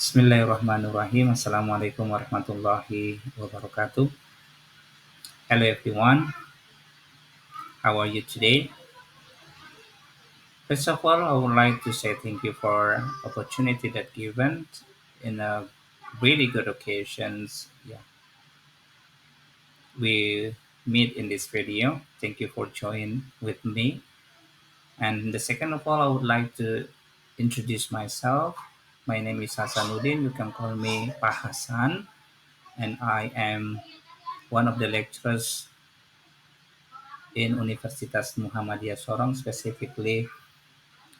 Bismillahirrahmanirrahim. Assalamualaikum warahmatullahi wabarakatuh. Hello everyone. How are you today? First of all, I would like to say thank you for opportunity that given in a really good occasions. Yeah, we meet in this video. Thank you for joining with me. And the second of all, I would like to introduce myself. My name is Hasanuddin. You can call me Pa Hasan, and I am one of the lecturers in Universitas Muhammadiyah Sorong, specifically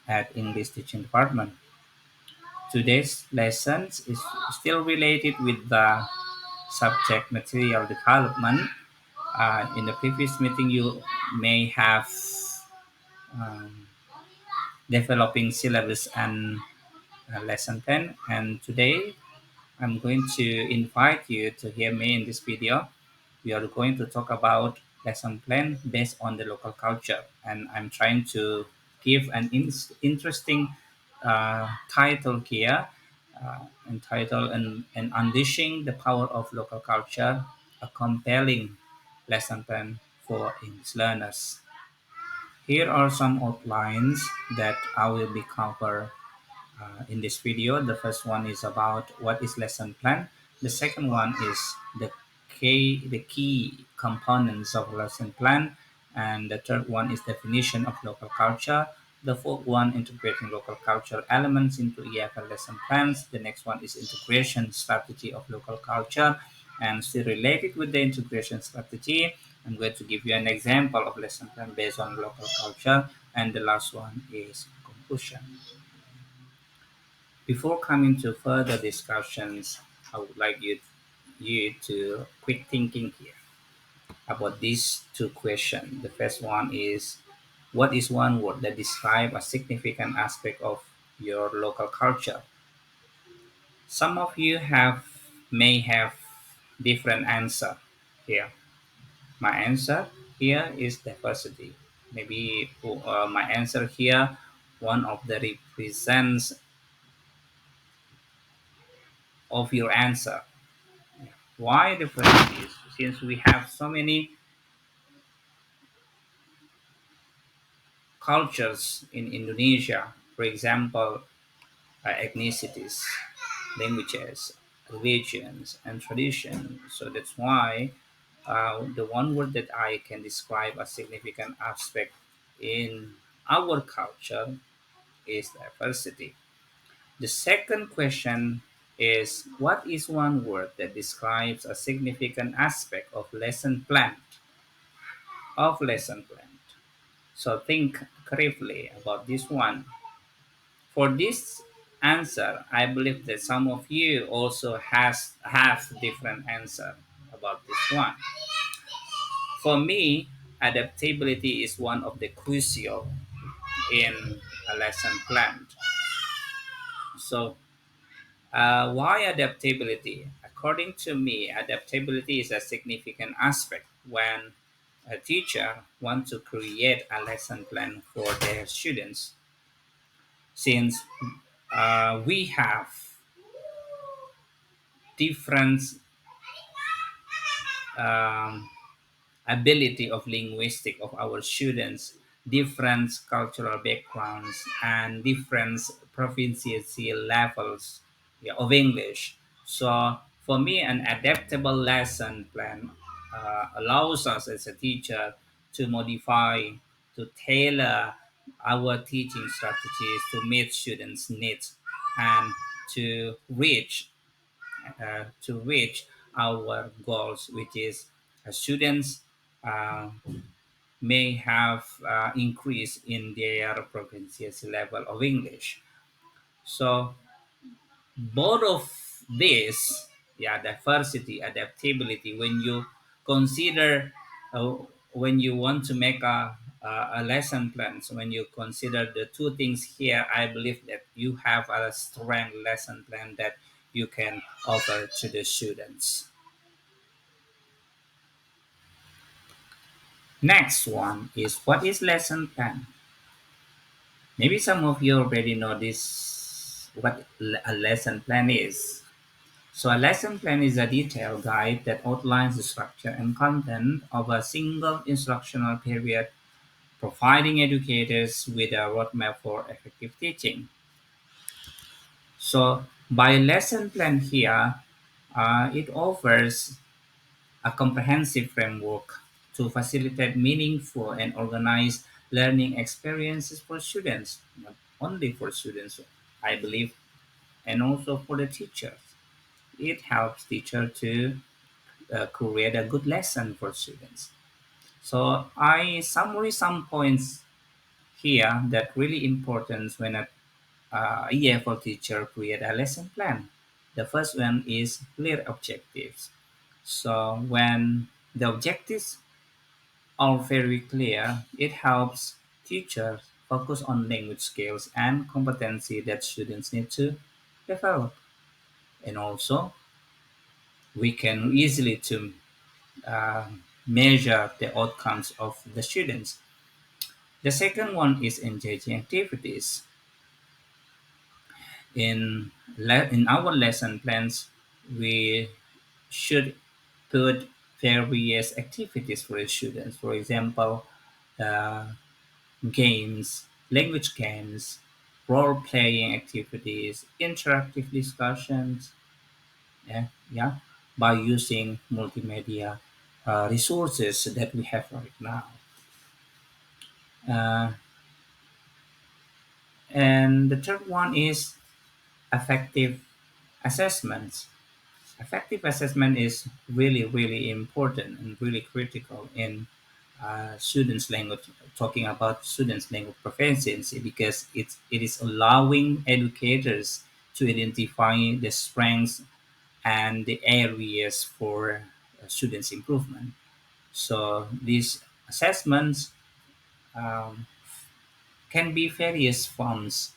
at English teaching department. Today's lessons is still related with the subject material development. In the previous meeting, you may have um, developing syllabus and lesson plan, and today I'm going to invite you to hear me in this video. We are going to talk about lesson plan based on the local culture, and I'm trying to give an interesting title here, entitled and Unleashing the Power of Local Culture, a compelling lesson plan for English learners. Here are some outlines that I will be cover in this video. The first one is about what is lesson plan. The second one is the key components of lesson plan, and the third one is definition of local culture. The fourth one, integrating local cultural elements into EFL lesson plans. The next one is integration strategy of local culture, and still related with the integration strategy, I'm going to give you an example of lesson plan based on local culture, and the last one is conclusion. Before coming to further discussions, I would like you to quick thinking here about these two questions. The first one is, what is one word that describe a significant aspect of your local culture? Some of you may have different answer here. My answer here is diversity. Maybe my answer here, one of the represents of your answer. Why diversity? Since we have so many cultures in Indonesia, for example, ethnicities, languages, religions, and tradition. So that's why the one word that I can describe a significant aspect in our culture is diversity. The second question is, what is one word that describes a significant aspect of lesson plan? So think carefully about this one. For this answer, I believe that some of you also have different answer about this one. For me, adaptability is one of the crucial in a lesson plan. So why adaptability? According to me, adaptability is a significant aspect when a teacher wants to create a lesson plan for their students, since we have different um, ability of linguistic of our students, different cultural backgrounds, and different proficiency levels, yeah, of English. So for me, an adaptable lesson plan allows us as a teacher to modify, to tailor our teaching strategies to meet students' needs and to reach our goals, which is students uh, may have increase in their proficiency level of English. So both of this, yeah, diversity, adaptability, when you consider, when you want to make a lesson plan, so when you consider the two things here, I believe that you have a strong lesson plan that you can offer to the students. Next one is, what is lesson plan? Maybe some of you already know this what a lesson plan is. So, a lesson plan is a detailed guide that outlines the structure and content of a single instructional period, providing educators with a roadmap for effective teaching. So, by lesson plan here, it offers a comprehensive framework to facilitate meaningful and organized learning experiences for students, not only for students, I believe, and also for the teachers. It helps teacher to create a good lesson for students. So I summary some points here that really important when a EFL teacher create a lesson plan. The first one is clear objectives. So when the objectives are very clear, it helps teachers focus on language skills and competency that students need to develop. And also, we can easily to uh, measure the outcomes of the students. The second one is engaging activities. In our lesson plans, we should put various activities for the students. For example, uh, games, language games, role-playing activities, interactive discussions, yeah, by using multimedia resources that we have right now. Uh, and the third one is effective assessments. Effective assessment is really, really important and really critical in students' language, talking about students' language proficiency, because it is allowing educators to identify the strengths and the areas for students' improvement. So these assessments um, can be various forms,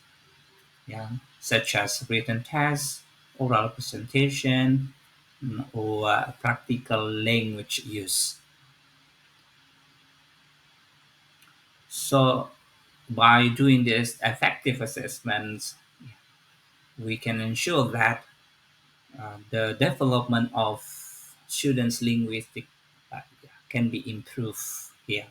yeah, such as written tests, oral presentation, or practical language use. So by doing this effective assessments, we can ensure that the development of students' linguistic can be improved here.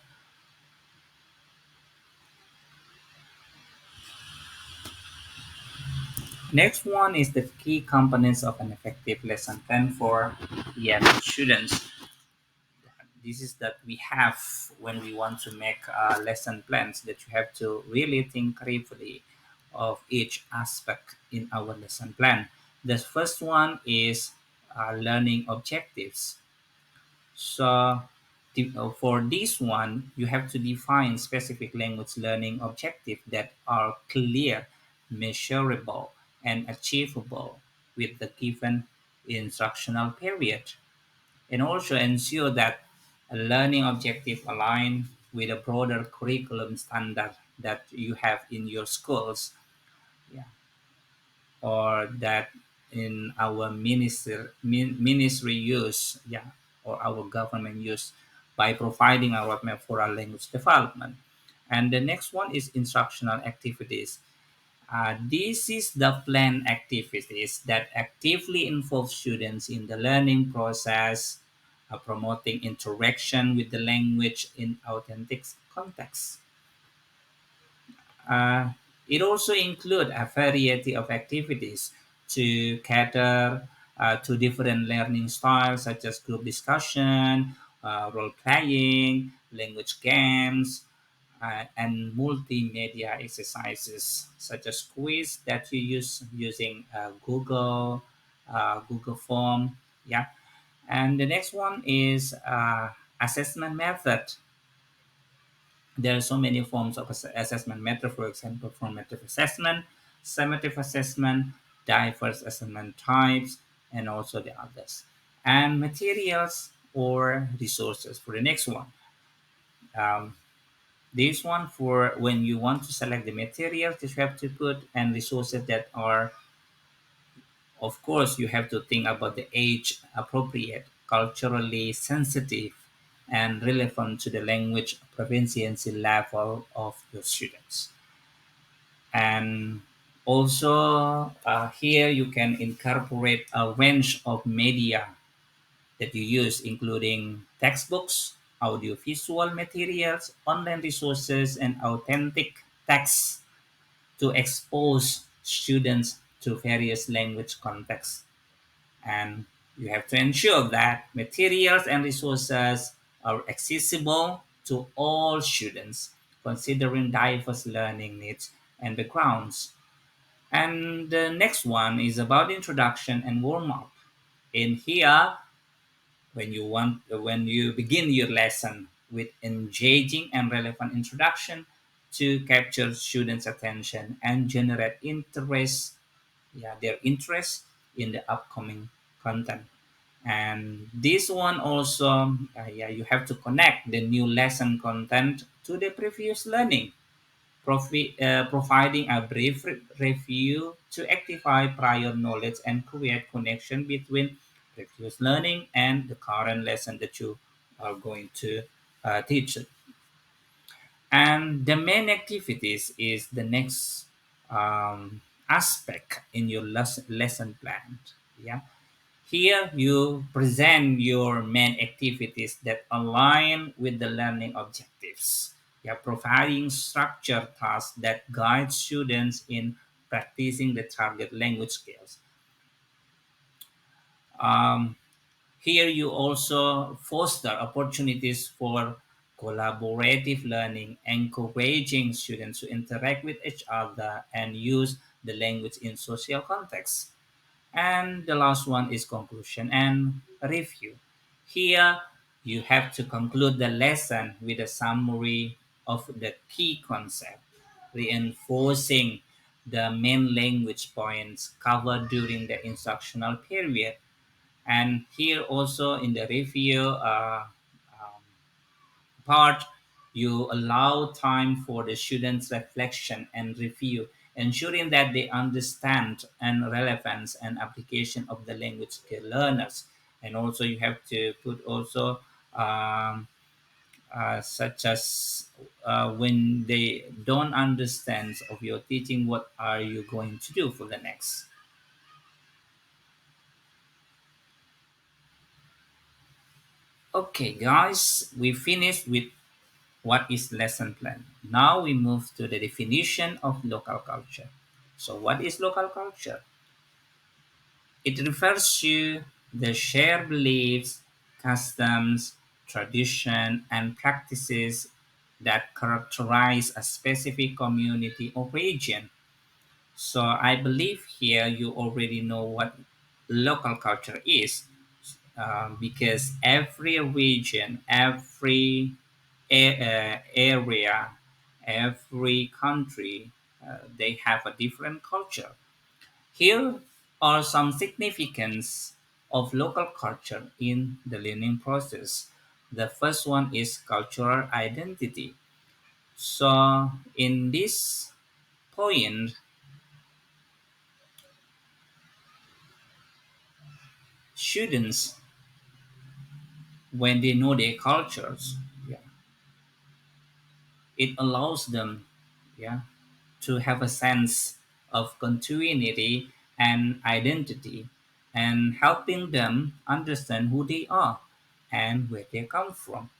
Next one is the key components of an effective lesson plan for EM students. This is that we have when we want to make lesson plans, that you have to really think carefully of each aspect in our lesson plan. The first one is learning objectives. So for this one, you have to define specific language learning objectives that are clear, measurable, and achievable with the given instructional period, and also ensure that a learning objective align with a broader curriculum standard that you have in your schools, yeah, or that in our ministry use, yeah, or our government use, by providing a roadmap for our language development. And the next one is instructional activities. This is the planned activities that actively involve students in the learning process, promoting interaction with the language in authentic context. Uh, it also includes a variety of activities to cater to different learning styles, such as group discussion, role playing, language games, and multimedia exercises, such as quiz that you use using Google Form. Yeah, and the next one is assessment method. There are so many forms of assessment method, for example, formative assessment, summative assessment, diverse assessment types, and also the others. And materials or resources for the next one. Um, this one for when you want to select the materials that you have to put, and resources that are, of course, you have to think about the age appropriate, culturally sensitive, and relevant to the language proficiency level of your students. And Also, here you can incorporate a range of media that you use, including textbooks, audiovisual materials, online resources, and authentic texts to expose students to various language contexts. And you have to ensure that materials and resources are accessible to all students, considering diverse learning needs and backgrounds. And the next one is about introduction and warm up. In here, when you begin your lesson with engaging and relevant introduction to capture students' attention and generate interest, yeah, their interest in the upcoming content. And this one also, yeah, you have to connect the new lesson content to the previous learning, providing a brief review to activate prior knowledge and create connection between previous learning and the current lesson that you are going to teach. And the main activities is the next aspect in your lesson plan. Yeah, here you present your main activities that align with the learning objectives. Yeah, providing structured tasks that guide students in practicing the target language skills. Um, Here you also foster opportunities for collaborative learning, encouraging students to interact with each other and use the language in social contexts. And the last one is conclusion and review. Here, you have to conclude the lesson with a summary of the key concept, reinforcing the main language points covered during the instructional period. And here also in the review part, you allow time for the students' reflection and review, ensuring that they understand and relevance and application of the language to learners. And also you have to put also um, such as when they don't understand of your teaching, what are you going to do for the next? Okay, guys, we finished with what is lesson plan. Now we move to the definition of local culture. So what is local culture? It refers to the shared beliefs, customs, tradition, and practices that characterize a specific community or region. So I believe here you already know what local culture is, because every region, every area, every country, they have a different culture. Here are some significance of local culture in the learning process. The first one is cultural identity. So in this point, students, when they know their cultures, yeah, it allows them, yeah, to have a sense of continuity and identity, and helping them understand who they are and where they come from.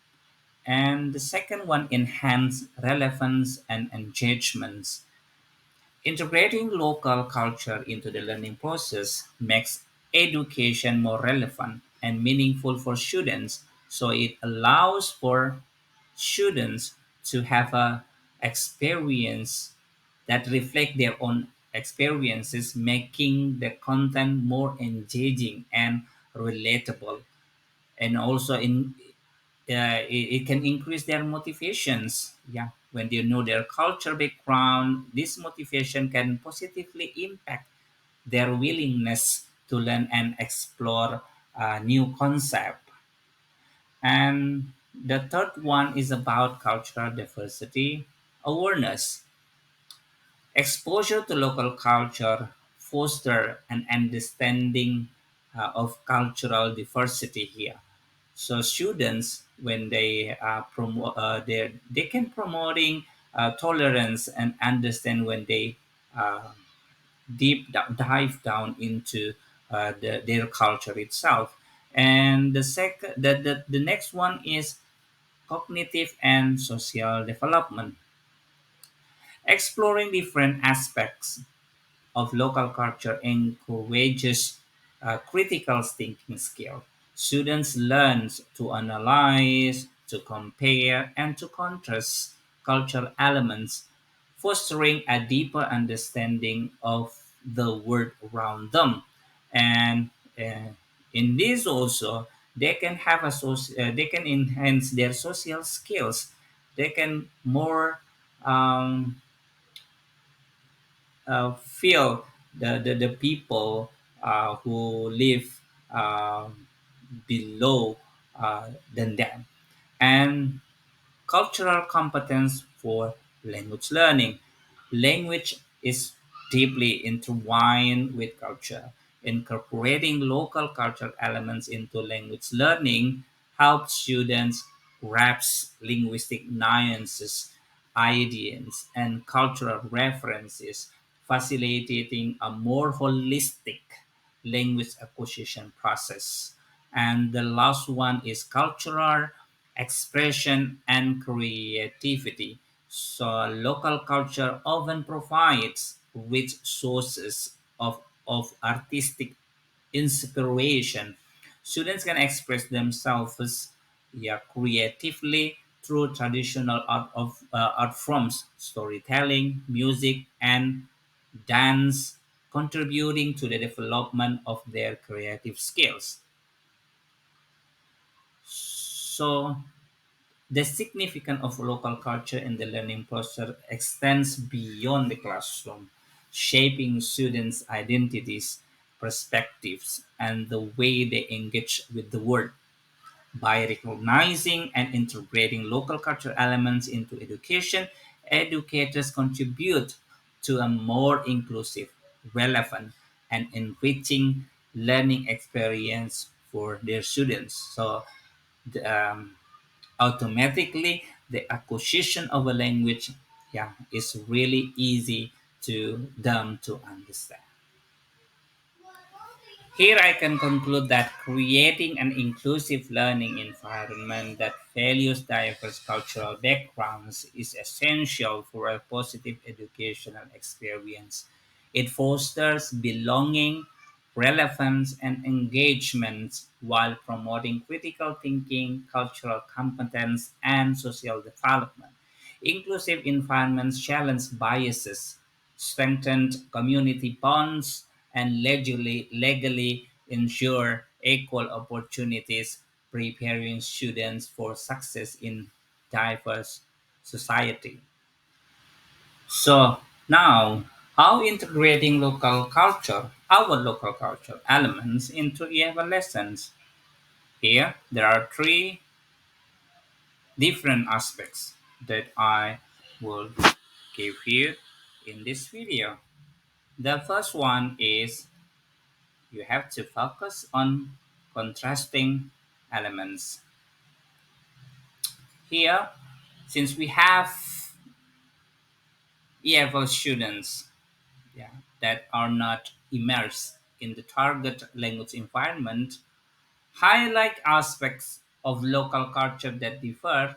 And the second one, enhance relevance and engagement. Integrating local culture into the learning process makes education more relevant and meaningful for students. So it allows for students to have a experience that reflect their own experiences, making the content more engaging and relatable. And also it can increase their motivations. Yeah, when they know their culture background, this motivation can positively impact their willingness to learn and explore new concept. And the third one is about cultural diversity awareness. Exposure to local culture foster an understanding of cultural diversity here. So students, when they promote, they can promoting tolerance and understand when they uh, dive down into their culture itself. And the next one is cognitive and social development, exploring different aspects of local culture encourages critical thinking skill. Students learn to analyze, to compare, and to contrast cultural elements, fostering a deeper understanding of the world around them. And uh, in this also, they can enhance their social skills. They can more um, feel the people who live below than them, and cultural competence for language learning. Language is deeply intertwined with culture. Incorporating local cultural elements into language learning helps students grasp linguistic nuances, idioms, and cultural references, facilitating a more holistic language acquisition process. And the last one is cultural expression and creativity. So local culture often provides rich sources of artistic inspiration. Students can express themselves, yeah, creatively through traditional art forms, storytelling, music, and dance, contributing to the development of their creative skills. So the significance of local culture in the learning process extends beyond the classroom, shaping students' identities, perspectives, and the way they engage with the world. By recognizing and integrating local cultural elements into education, educators contribute to a more inclusive, relevant, and enriching learning experience for their students. So, the, automatically the acquisition of a language, yeah, is really easy to them to understand. Here I can conclude that creating an inclusive learning environment that values diverse cultural backgrounds is essential for a positive educational experience. It fosters belonging, relevance, and engagement while promoting critical thinking, cultural competence, and social development. Inclusive environments challenge biases, strengthen community bonds, and legally ensure equal opportunities, preparing students for success in diverse society. So now, how integrating our local culture elements into EFL lessons? Here, there are three different aspects that I will give you in this video. The first one is you have to focus on contrasting elements. Here, since we have EFL students, yeah, that are not immersed in the target language environment, highlight aspects of local culture that differ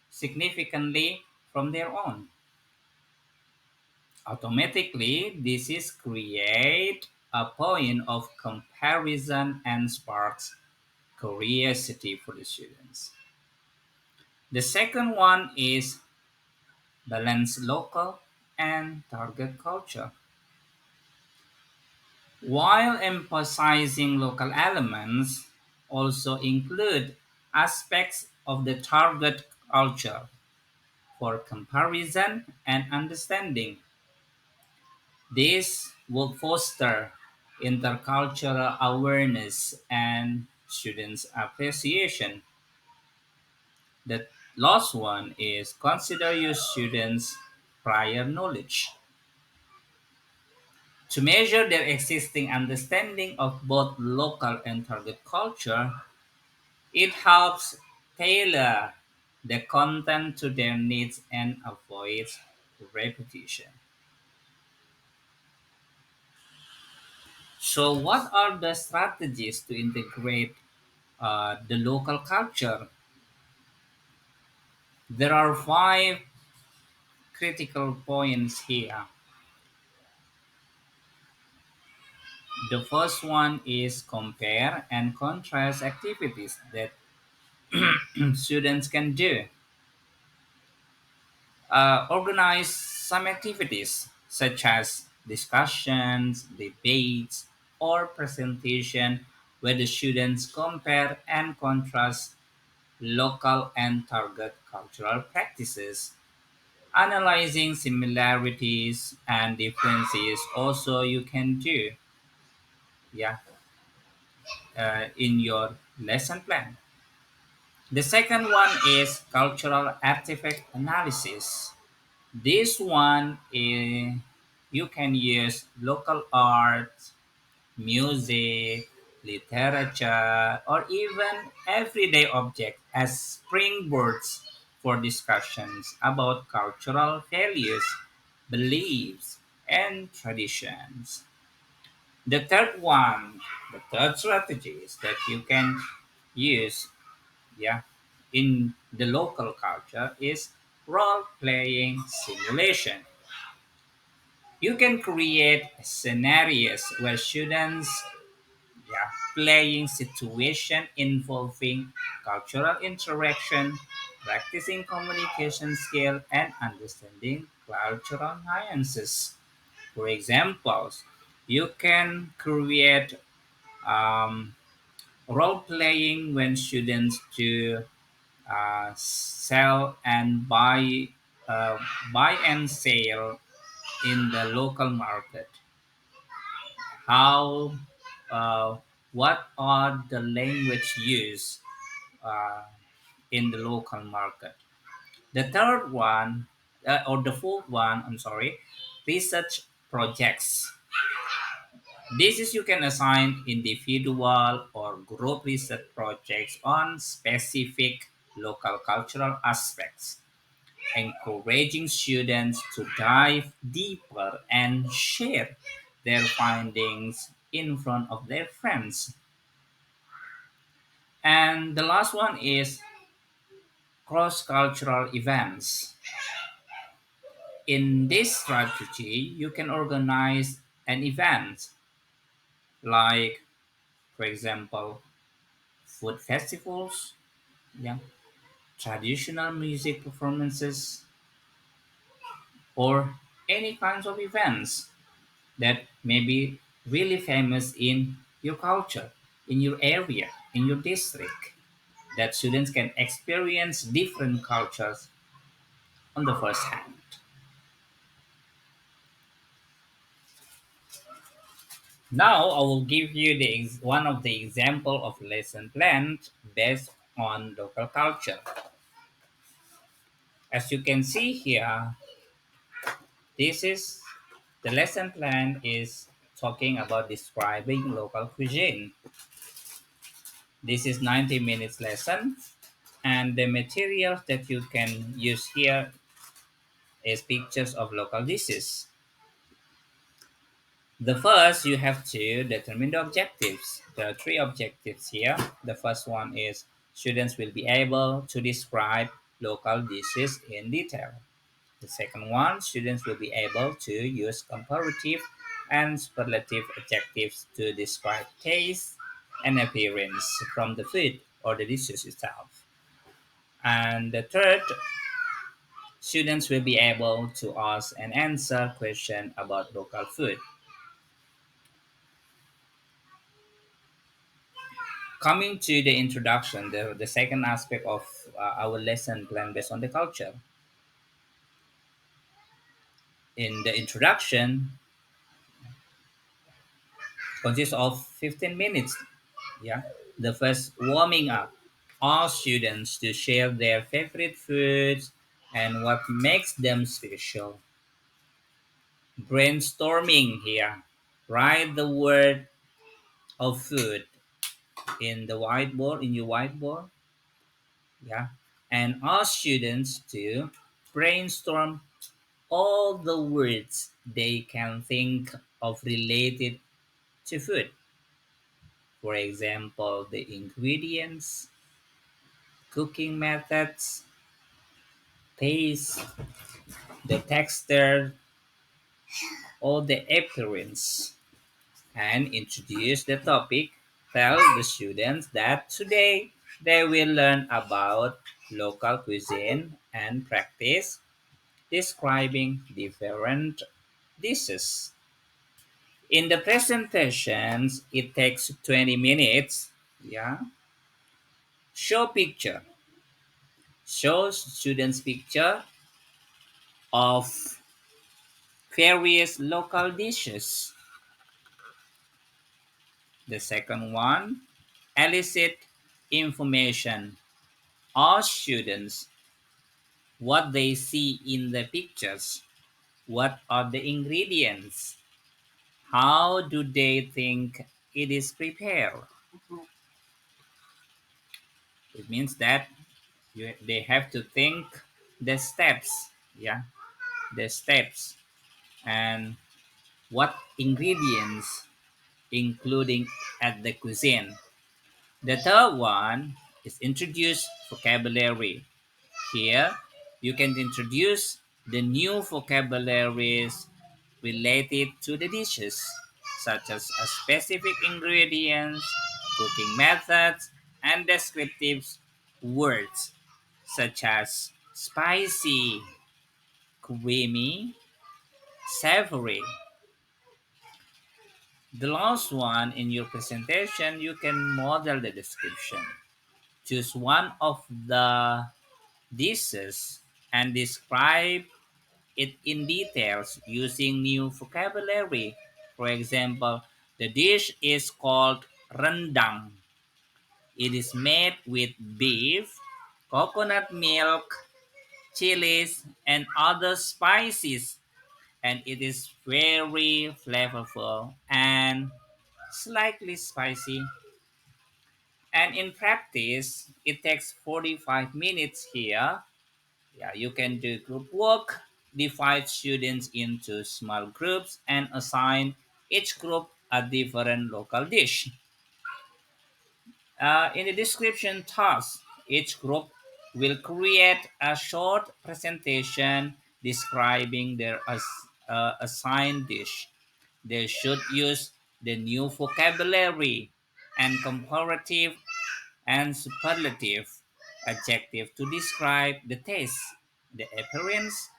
significantly from their own. Automatically, this is create a point of comparison and sparks curiosity for the students. The second one is balance local and target culture. While emphasizing local elements, also include aspects of the target culture for comparison and understanding. This will foster intercultural awareness and students' appreciation. The last one is consider your students' prior knowledge. To measure their existing understanding of both local and target culture, it helps tailor the content to their needs and avoids repetition. So, what are the strategies to integrate the local culture? There are five critical points here. The first one is compare and contrast activities that students can do. Organize some activities such as discussions, debates, or presentation where the students compare and contrast local and target cultural practices. Analyzing similarities and differences also you can do, yeah, in your lesson plan. The second one is cultural artifact analysis. This one is you can use local art, music, literature, or even everyday objects as springboards for discussions about cultural values, beliefs, and traditions. The third one, the third strategy is that you can use, yeah, in the local culture is role playing simulation. You can create scenarios where students, yeah, playing situation involving cultural interaction, practicing communication skill, and understanding cultural nuances. For examples, you can create role playing when students do sell and uh, buy and sell in the local market. How, uh, what are the language used uh, in the local market? The third one, or the fourth one, I'm sorry, research projects. This is you can assign individual or group research projects on specific local cultural aspects, encouraging students to dive deeper and share their findings in front of their friends. And the last one is cross cultural events. In this strategy, you can organize an event like, for example, food festivals, yeah, traditional music performances, or any kinds of events that may be really famous in your culture, in your area, in your district, that students can experience different cultures on the first hand. Now I will give you one of the example of lesson plans based on local culture. As you can see here, this is the lesson plan is talking about describing local cuisine. This is 90 minutes lesson, and the materials that you can use here is pictures of local dishes. The first, you have to determine the objectives. There are three objectives here. The first one is students will be able to describe local dishes in detail. The second one, students will be able to use comparative and superlative adjectives to describe taste and appearance from the food or the dishes itself. And the third, students will be able to ask and answer questions about local food. Coming to the introduction, the second aspect of our lesson plan based on the culture. In the introduction, consists of 15 minutes. Yeah, the first warming up. All students to share their favorite foods and what makes them special. Brainstorming here. Write the word of food in the whiteboard, in your whiteboard. Yeah, and ask students to brainstorm all the words they can think of related to food. For example, the ingredients, cooking methods, taste, the texture, or the appearance, and introduce the topic. Tell the students that today they will learn about local cuisine and practice describing different dishes. In the presentations, it takes 20 minutes. Yeah. Show picture. Show students picture of various local dishes. The second one, elicit information. Ask students what they see in the pictures. What are the ingredients? How do they think it is prepared? It means that they have to think the steps, yeah, the steps, and what ingredients including at the cuisine. The third one is introduce vocabulary. Here, you can introduce the new vocabularies related to the dishes, such as a specific ingredients, cooking methods, and descriptive words, such as spicy, creamy, savory. The last one in your presentation, you can model the description. Choose one of the dishes and describe it in details using new vocabulary. For example, the dish is called rendang. It is made with beef, coconut milk, chilies, and other spices, and it is very flavorful and slightly spicy. And in practice, it takes 45 minutes here. Yeah, you can do group work, divide students into small groups, and assign each group a different local dish. In the description task, each group will create a short presentation describing their assigned dish. They should use the new vocabulary and comparative and superlative adjective to describe the taste, the appearance,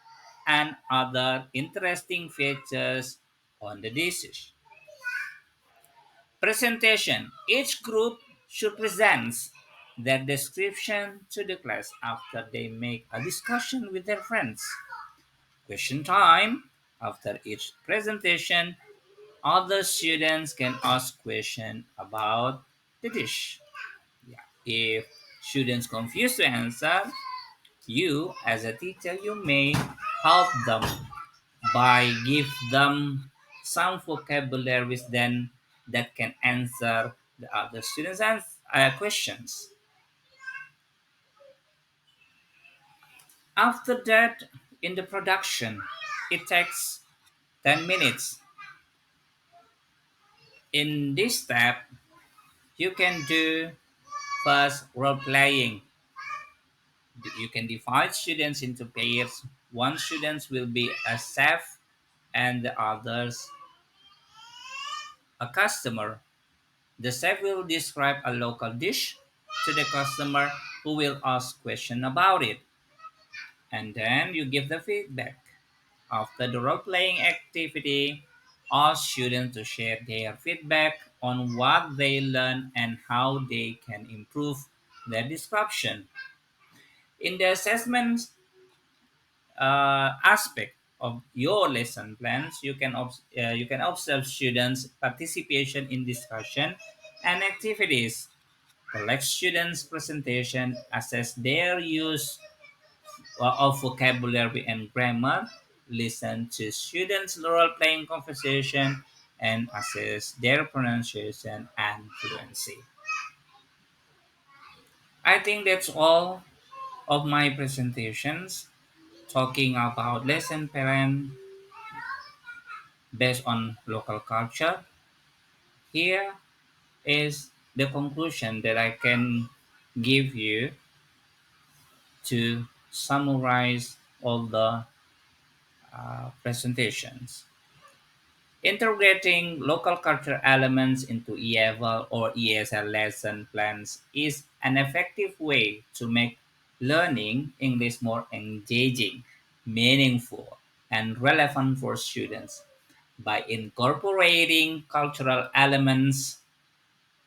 and other interesting features on the dishes. Presentation. Each group should present their description to the class after they make a discussion with their friends. Question time. After each presentation, other students can ask questions about the dish. Yeah. If students confused to answer, you as a teacher you may help them by give them some vocabularies then that can answer the other students' questions. After that, in the production, it takes 10 minutes. In this step, you can do first role playing. You can divide students into pairs. One student will be a chef and the others a customer. The chef will describe a local dish to the customer who will ask question about it. And then you give the feedback. After the role-playing activity, ask students to share their feedback on what they learned and how they can improve their description. In the assessment aspect of your lesson plans, you can observe students' participation in discussion and activities, collect students' presentation, assess their use of vocabulary and grammar, listen to students' role-playing conversation, and assess their pronunciation and fluency. I think that's all of my presentations talking about lesson plan based on local culture. Here is the conclusion that I can give you to summarize all the presentations. Integrating local culture elements into EFL or ESL lesson plans is an effective way to make learning English more engaging, meaningful, and relevant for students. By incorporating cultural elements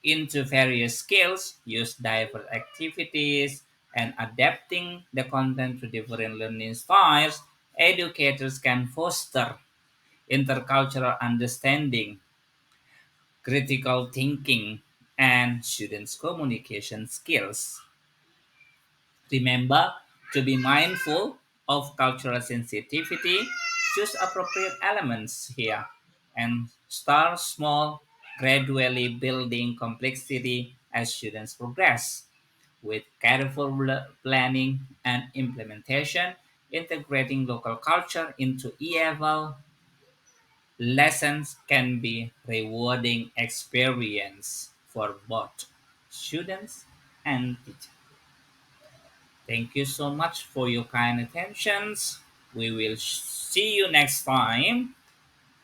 into various skills, use diverse activities, and adapting the content to different learning styles, educators can foster intercultural understanding, critical thinking, and students' communication skills. Remember to be mindful of cultural sensitivity, choose appropriate elements here, and start small, gradually building complexity as students progress. With careful planning and implementation, integrating local culture into E-level lessons can be rewarding experience for both students and teachers. Thank you so much for your kind attentions. We will see you next time.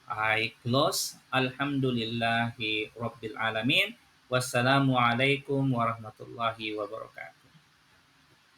I close. Alhamdulillahi Rabbil Alamin. Wassalamu alaikum warahmatullahi wabarakatuh.